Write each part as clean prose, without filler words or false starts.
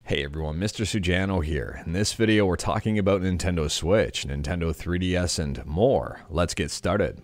Hey everyone, Mr. Sujano here. In this video we're talking about Nintendo Switch, Nintendo 3DS and more. Let's get started.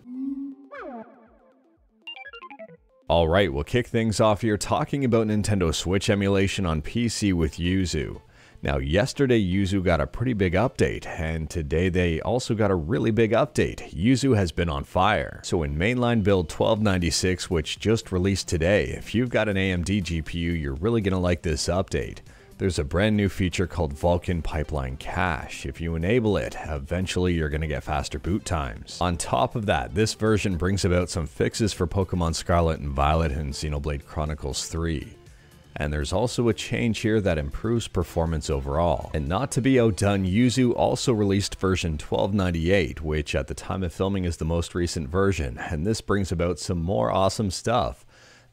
Alright, we'll kick things off here talking about Nintendo Switch emulation on PC with Yuzu. Now yesterday Yuzu got a pretty big update, and today they also got a really big update. Yuzu has been on fire. So in mainline build 1296, which just released today, if you've got an AMD GPU, you're really gonna like this update. There's a brand new feature called Vulkan Pipeline Cache. If you enable it, eventually you're going to get faster boot times. On top of that, this version brings about some fixes for Pokemon Scarlet and Violet and Xenoblade Chronicles 3. And there's also a change here that improves performance overall. And not to be outdone, Yuzu also released version 1298, which at the time of filming is the most recent version, and this brings about some more awesome stuff.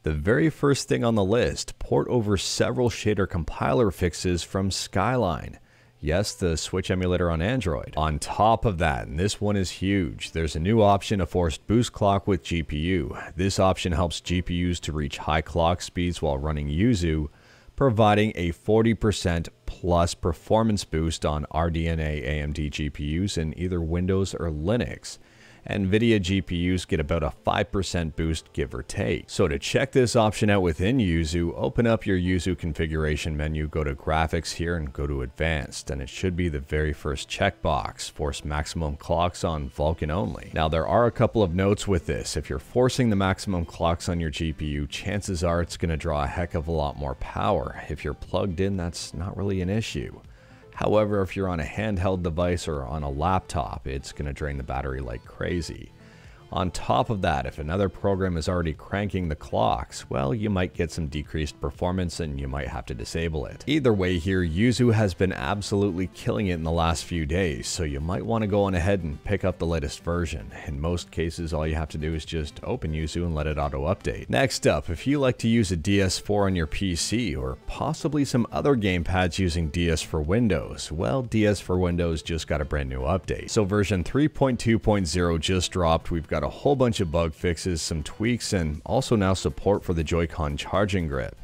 The very first thing on the list, port over several shader compiler fixes from Skyline. Yes, the Switch emulator on Android. On top of that, and this one is huge, there's a new option, a forced boost clock with GPU. This option helps GPUs to reach high clock speeds while running Yuzu, providing a 40% plus performance boost on RDNA AMD GPUs in either Windows or Linux. NVIDIA GPUs get about a 5% boost, give or take. So to check this option out within Yuzu, open up your Yuzu configuration menu, go to graphics here and go to advanced, and it should be the very first checkbox, force maximum clocks on Vulkan only. Now there are a couple of notes with this. If you're forcing the maximum clocks on your GPU, chances are it's going to draw a heck of a lot more power. If you're plugged in, that's not really an issue. However, if you're on a handheld device or on a laptop, it's going to drain the battery like crazy. On top of that, if another program is already cranking the clocks, well, you might get some decreased performance and you might have to disable it. Either way here, Yuzu has been absolutely killing it in the last few days, so you might want to go on ahead and pick up the latest version. In most cases, all you have to do is just open Yuzu and let it auto-update. Next up, if you like to use a DS4 on your PC, or possibly some other gamepads using DS4Windows, well, DS4Windows just got a brand new update. So version 3.2.0 just dropped. We've got a whole bunch of bug fixes, some tweaks, and also now support for the Joy-Con charging grip.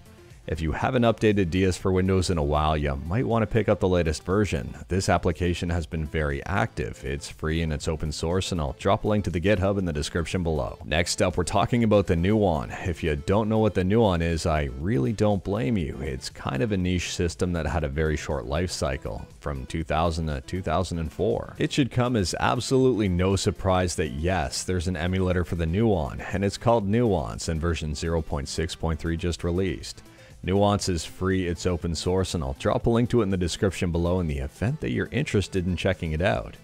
If you haven't updated DS4Windows in a while, you might want to pick up the latest version. This application has been very active. It's free and it's open source, and I'll drop a link to the GitHub in the description below. Next up, we're talking about the Nuon. If you don't know what the Nuon is, I really don't blame you. It's kind of a niche system that had a very short life cycle, from 2000 to 2004. It should come as absolutely no surprise that yes, there's an emulator for the Nuon, and it's called Nuance, and version 0.6.3 just released. Nuance is free, it's open source, and I'll drop a link to it in the description below in the event that you're interested in checking it out.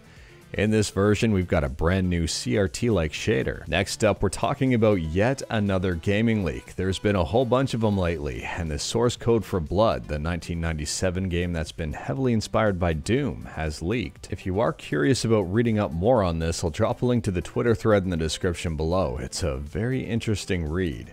In this version, we've got a brand new CRT-like shader. Next up, we're talking about yet another gaming leak. There's been a whole bunch of them lately, and the source code for Blood, the 1997 game that's been heavily inspired by Doom, has leaked. If you are curious about reading up more on this, I'll drop a link to the Twitter thread in the description below. It's a very interesting read.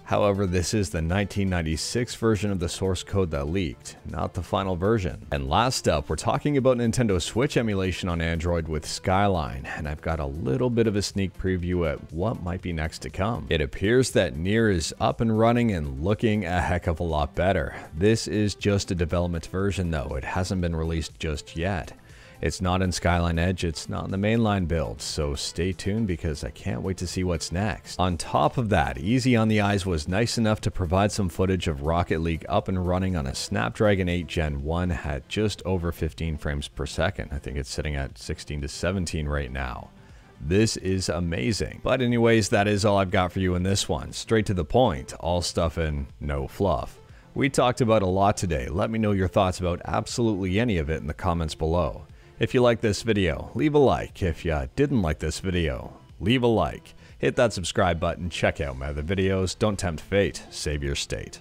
However, this is the 1996 version of the source code that leaked, not the final version. And last up, we're talking about Nintendo Switch emulation on Android with Skyline, and I've got a little bit of a sneak preview at what might be next to come. It appears that Nier is up and running and looking a heck of a lot better. This is just a development version though, it hasn't been released just yet. It's not in Skyline Edge, it's not in the mainline build, so stay tuned because I can't wait to see what's next. On top of that, Easy on the Eyes was nice enough to provide some footage of Rocket League up and running on a Snapdragon 8 Gen 1 at just over 15 frames per second. I think it's sitting at 16 to 17 right now. This is amazing. But anyways, that is all I've got for you in this one. Straight to the point, all stuff and no fluff. We talked about a lot today. Let me know your thoughts about absolutely any of it in the comments below. If you like this video, leave a like. If you didn't like this video, leave a like. Hit that subscribe button, check out my other videos. Don't tempt fate, save your state.